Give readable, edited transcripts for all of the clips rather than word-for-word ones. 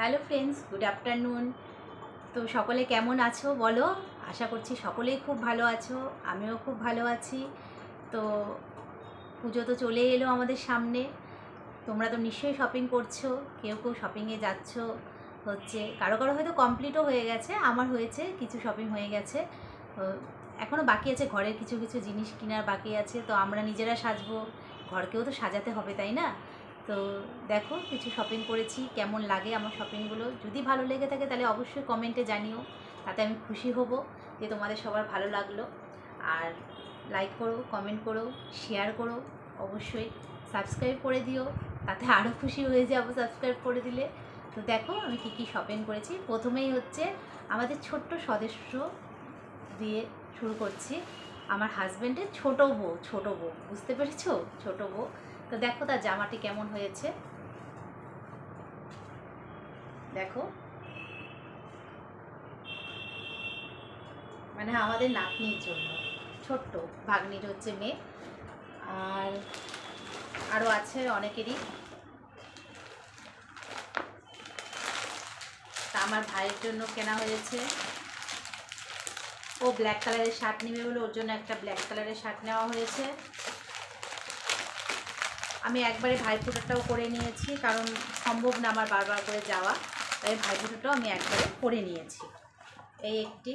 Hello friends, good afternoon. তো সকলে কেমন আছো বলো? আশা করছি সকলেই খুব ভালো আছো, আমিও খুব ভালো আছি। তো পুজো তো চলে এলো আমাদের সামনে। তোমরা তো নিশ্চয়ই শপিং করছো, কেউ কেউ শপিংয়ে যাচ্ছ। হচ্ছে কারো কারো হয়তো কমপ্লিটও হয়ে গেছে, আমার হয়েছে, কিছু শপিং হয়ে গেছে। তো এখনও বাকি আছে, ঘরের কিছু কিছু জিনিস কেনার বাকি আছে। তো আমরা নিজেরা সাজবো, ঘরকেও তো সাজাতে হবে, তাই না? তো দেখো, কিছু শপিং করেছি, কেমন লাগে আমার শপিংগুলো। যদি ভালো লেগে থাকে তাহলে অবশ্যই কমেন্টে জানিও, তাতে আমি খুশি হব যে তোমাদের সবার ভালো লাগলো। আর লাইক করো, কমেন্ট করো, শেয়ার করো, অবশ্যই সাবস্ক্রাইব করে দিও, তাতে আরও খুশি হয়ে যাবো সাবস্ক্রাইব করে দিলে। তো দেখো আমি কী কী শপিং করেছি। প্রথমেই হচ্ছে আমাদের ছোট্ট সদস্য দিয়ে শুরু করছি। আমার হাজব্যান্ডের ছোটো বউ, বুঝতে পেরেছো? ছোটো বউ। তো দেখো তার জামাটি কেমন হয়েছে, দেখো। মানে আমাদের নাতনির জন্য, ছোট্ট ভাগ্নির হচ্ছে মেয়ে। আর আরও আছে অনেকেরই। তা আমার ভাইয়ের জন্য কেনা হয়েছে। ও ব্ল্যাক কালারের শার্ট নেবে বলে ওর জন্য একটা ব্ল্যাক কালারের শার্ট নেওয়া হয়েছে। আমি একবারে ভাইফোঁটাটাও করে নিয়েছি, কারণ সম্ভব না আমার বারবার করে যাওয়া, তাই ভাইফোঁটাটাও আমি একবারে করে নিয়েছি। এই একটি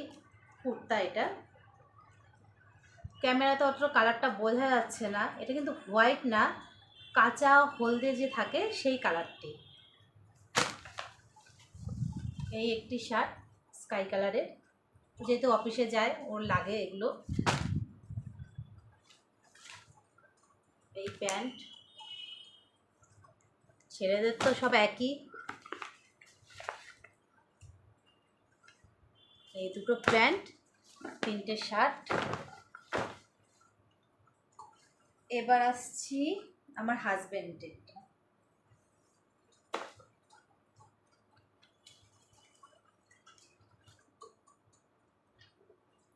কুর্তা, এটা ক্যামেরাতে অত কালারটা বোঝা যাচ্ছে না, এটা কিন্তু হোয়াইট না, কাঁচা হলদে যে থাকে সেই কালারটি। এই একটি শার্ট স্কাই কালারের, যেহেতু অফিসে যায় ওর লাগে এগুলো। এই প্যান্ট, ছেলেদের তো সব একই। এই দুটো প্যান্ট, তিনটে শার্ট। এবার আসছি আমার হাজব্যান্ডের।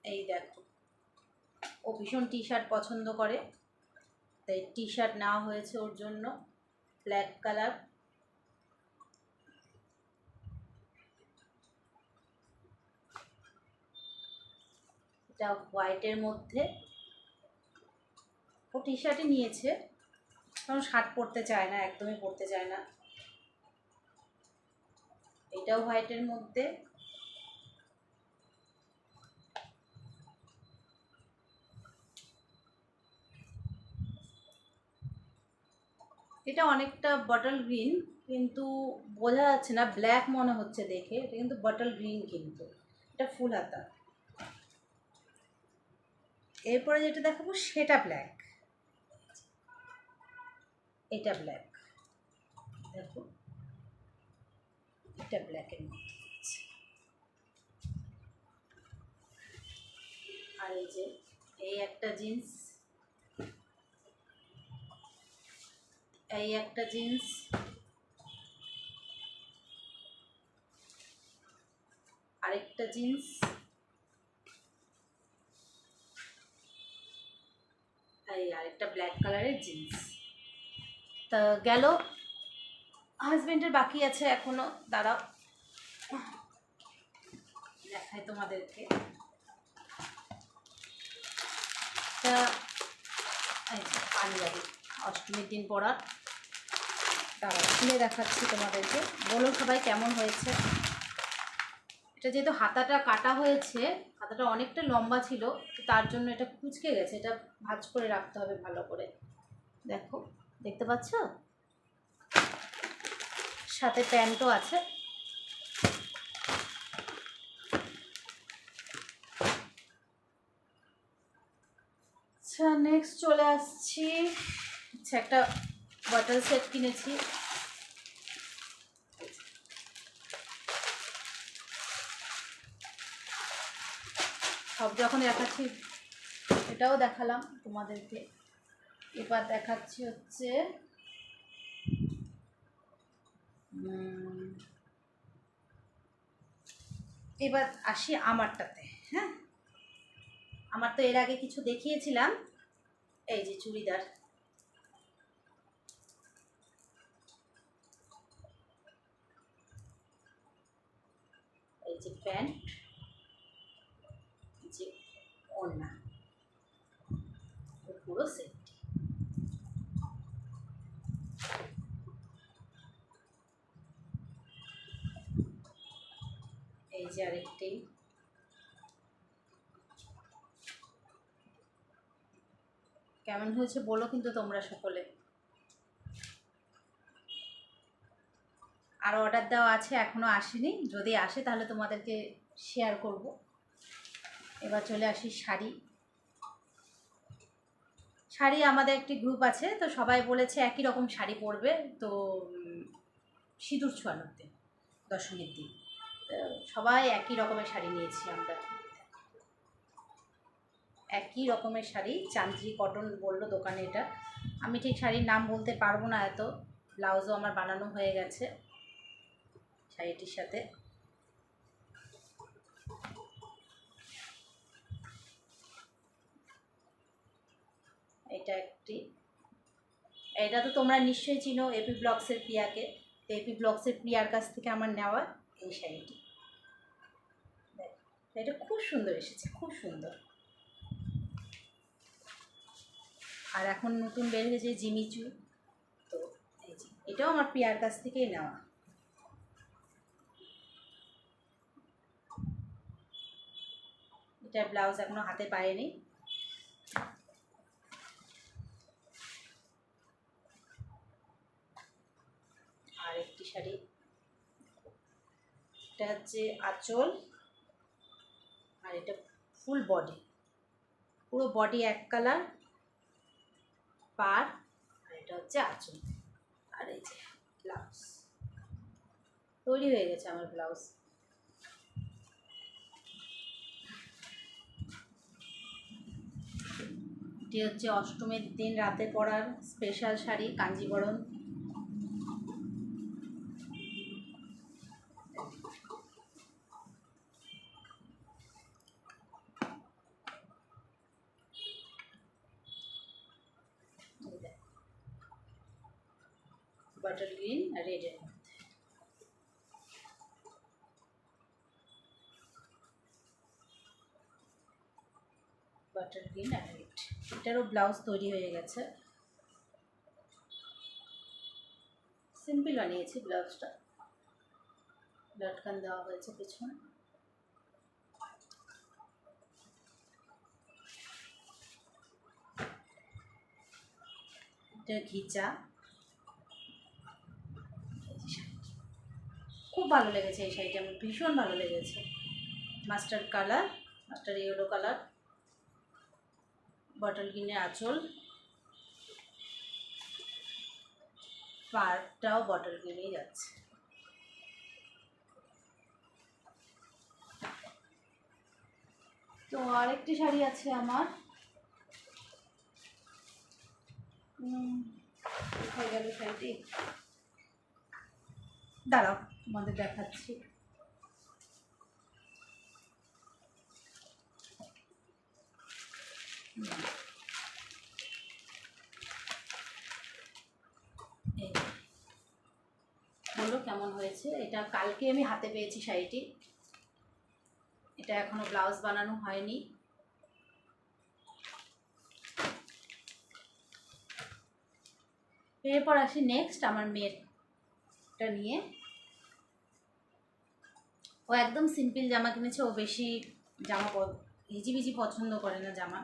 এই দেখো, ও ভীষণ টি শার্ট পছন্দ করে, তাই টি শার্ট নেওয়া হয়েছে ওর জন্য, ব্ল্যাক কালার। এটা হোয়াইটের মধ্যে। ও টি শার্টই নিয়েছে, কারণ শার্ট পরতে চায় না, একদমই পরতে চায় না। এটাও হোয়াইটের মধ্যে। এটা অনেকটা বটল গ্রিন, কিন্তু বোঝা যাচ্ছে না, ব্ল্যাক মনে হচ্ছে দেখে। এটা কিন্তু বটল গ্রিন, কিন্তু এটা ফুল হাতা। এরপরে যেটা দেখাবো সেটা ব্ল্যাক, এটা ব্ল্যাক, দেখো এটা ব্ল্যাকের মধ্যে আছে। আর এই যে এই একটা জিন্স, এই একটা জিন্স, আরেকটা জিন্স, এই আরেকটা ব্ল্যাক কালারের জিন্স। তা গেল, হাজবেন্ডের বাকি আছে এখনো, দাঁড়াও দেখাই তোমাদেরকে। তা এই পাঞ্জাবি, অষ্টমীর দিন পরার। দাঁড়াও খুলে দেখাচ্ছি তোমাদেরকে, বলো সবাই কেমন হয়েছে। এটা যেহেতু হাতাটা কাটা হয়েছে, হাতাটা অনেকটা লম্বা ছিল, তো তার জন্য এটা কুঁচকে গেছে, এটা ভাঁজ করে রাখতে হবে ভালো করে। দেখো, দেখতে পাচ্ছ, সাথে প্যান্টও আছে। আচ্ছা, নেক্সট চলে আসছি। আচ্ছা, একটা বটল সেট কিনেছি। সব যখন দেখাচ্ছি, এটাও দেখালাম তোমাদেরকে। এবার দেখাচ্ছি হচ্ছে এবার আসি আমারটাতে। হ্যাঁ, আমার তো এর আগে কিছু দেখিয়েছিলাম। এই যে চুড়িদার, যে প্যান্ট, যে ওড়না, পুরো সেট। এই যে আরেকটি, কেমন হয়েছে বলো কিন্তু তোমরা সকলে। আর অর্ডার দেওয়া আছে, এখনও আসেনি, যদি আসে তাহলে তোমাদেরকে শেয়ার করব। এবার চলে আসি শাড়ি। শাড়ি আমাদের একটি গ্রুপ আছে, তো সবাই বলেছে একই রকম শাড়ি পরবে, তো সিঁদুর ছোঁয়ানোতে দশমীর দিন সবাই একই রকমের শাড়ি নিয়েছি আমরা। একই রকমের শাড়ি, চান্দ্রি কটন বললো দোকানে। এটা আমি ঠিক শাড়ির নাম বলতে পারবো না এত। ব্লাউজও আমার বানানো হয়ে গেছে শাড়িটির সাথে। এটা একটি, এটা তো তোমরা নিশ্চয়ই চিনো এপি ব্লগসের প্রিয়াকে। তো এপি ব্লগসের প্রিয়ার কাছ থেকে আমার নেওয়া এই শাড়িটি। এটা খুব সুন্দর এসেছে, খুব সুন্দর। আর এখন নতুন বের হয়েছে জিমিচু, তো এই যে এটাও আমার প্রিয়ার কাছ থেকেই নেওয়া। এটার ব্লাউজ এখনো হাতে পায়নি। আর একটি শাড়ি, এটা হচ্ছে আঁচল, আর এটা ফুল বডি, পুরো বডি এক কালার পার, আর এটা হচ্ছে আঁচল। আর এই যে ব্লাউজ তৈরি হয়ে গেছে আমার ব্লাউজ। এটি হচ্ছে অষ্টমীর দিন রাতে পরার special sari, Kanjeevaram. Butter green আর রেডের মধ্যে। বাটার গ্রিন আর রেড, এটারও ব্লাউজ তৈরি হয়ে গেছে। সিম্পল বানিয়েছি ব্লাউজটা, লটকান দেওয়া হয়েছে পেছনে। এটা ঘিচা, খুব ভালো লেগেছে এই শাড়িটা, আমার ভীষণ ভালো লেগেছে। Mustard colour, mustard yellow colour, bottle গ্রিনের আঁচল, পাড়টাও বটল গ্রিনেই যাচ্ছে। তো আরেকটি শাড়ি আছে আমার, হয়ে গেল শাড়িটি, দাঁড়াও তোমাদের দেখাচ্ছি। বলো কেমন হয়েছে। এটা কালকে আমি হাতে পেয়েছি শাড়িটি, এটা এখনো ব্লাউজ বানানো হয়নি। এরপর আসি নেক্সট আমার মেয়েরটা নিয়ে। ও একদম সিম্পল জামা কিনেছে, ও বেশি জামা হিজিবিজি পছন্দ করে না জামা।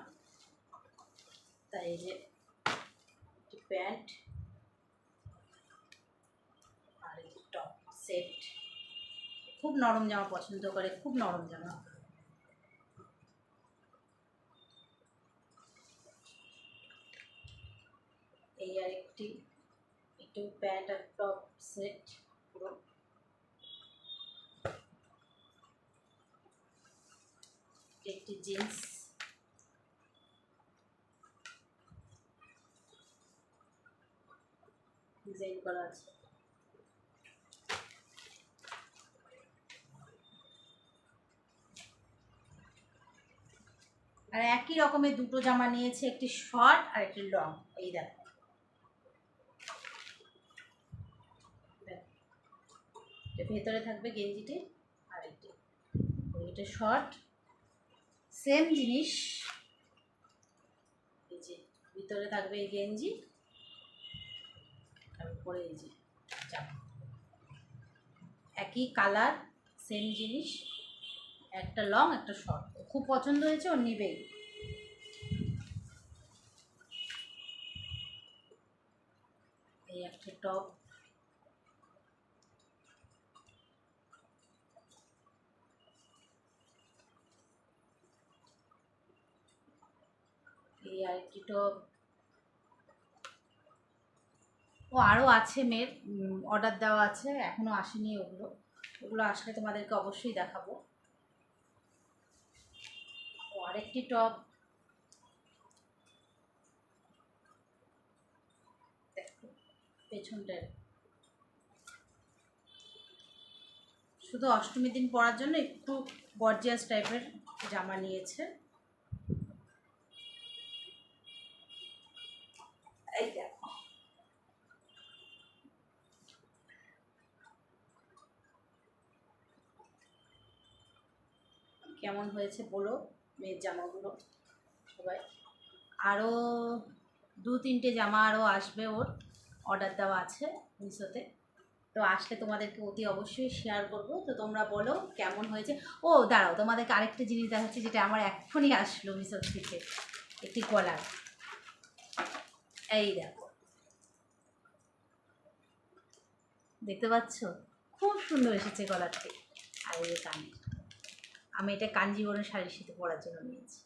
তাই এই যে প্যান্ট আর এই যে টপ সেট, খুব নরম জামা পছন্দ করে, খুব নরম জামা। এই আরেকটি, একটু প্যান্ট আর টপ সেট পুরো। একটি জিন্স, ডিজাইন করা আছে। আর একই রকমের দুটো জামা নিয়েছে, একটি শর্ট আর একটি লং। এই দেখো, ভেতরে থাকবে গেঞ্জিটি আর একটি এটা শর্ট, সেম জিনিস। এই যে ভিতরে থাকবে এই গেঞ্জি, আর উপরে এই যে জামা, একই কালার, সেম জিনিস, একটা লং একটা শর্ট। খুব পছন্দ হয়েছে, ওর নিবেই। এই একটা টপ, এই আরেকটি টপ। ও আরও আছে মেয়ের, অর্ডার দেওয়া আছে, এখনও আসেনি ওগুলো। ওগুলো আসলে তোমাদেরকে অবশ্যই দেখাবো। ও আরেকটি টপ, দেখো পেছনটার, শুধু অষ্টমীর দিন পরার জন্য একটু গর্জিয়াস টাইপের জামা নিয়েছে। এই দেখো, কেমন হয়েছে বলো মেয়ের জামাগুলো সবাই। আরও 2-3টে জামা আরও আসবে, ওর অর্ডার দেওয়া আছে মিশোতে। তো আসলে তোমাদেরকে অতি অবশ্যই শেয়ার করব। তো তোমরা বলো কেমন হয়েছে। ও দাঁড়াও, তোমাদেরকে আরেকটা জিনিস দেখাচ্ছি যেটা আমার এক্ষুনি আসলো মিশোর থেকে, একটি কলার। এই দেখো, দেখতে পাচ্ছ, খুব সুন্দর এসেছে কলারটি। আর এই কানে, আমি এটা কাঞ্জিবরম শাড়ির সাথে পরার জন্য নিয়েছি।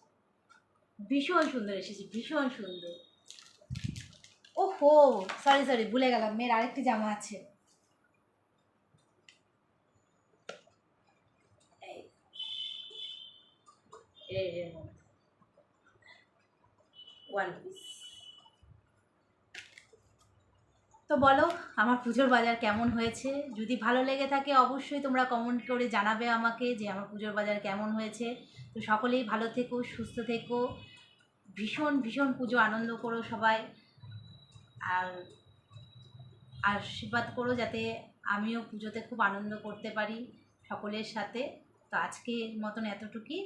ভীষণ সুন্দর এসেছে, ভীষণ সুন্দর। ও হো, সরি সরি, ভুলে গেলাম, মেয়ের আরেকটি জামা আছে। এর মধ্যে ওয়ান পিস। তো বলো আমার পুজোর বাজার কেমন হয়েছে। যদি ভালো লেগে থাকে অবশ্যই তোমরা কমেন্ট করে জানাবে আমাকে যে আমার পুজোর বাজার কেমন হয়েছে। তো সকলেই ভালো থেকো, সুস্থ থেকো, ভীষণ ভীষণ পুজো আনন্দ করো সবাই। আর আশীর্বাদ করো যাতে আমিও পুজোতে খুব আনন্দ করতে পারি সকলের সাথে। তো আজকের মতন এতটুকুই।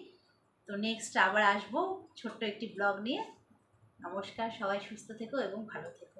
তো নেক্সট আবার আসবো ছোট্ট একটি ব্লগ নিয়ে। নমস্কার, সবাই সুস্থ থেকো এবং ভালো থেকো।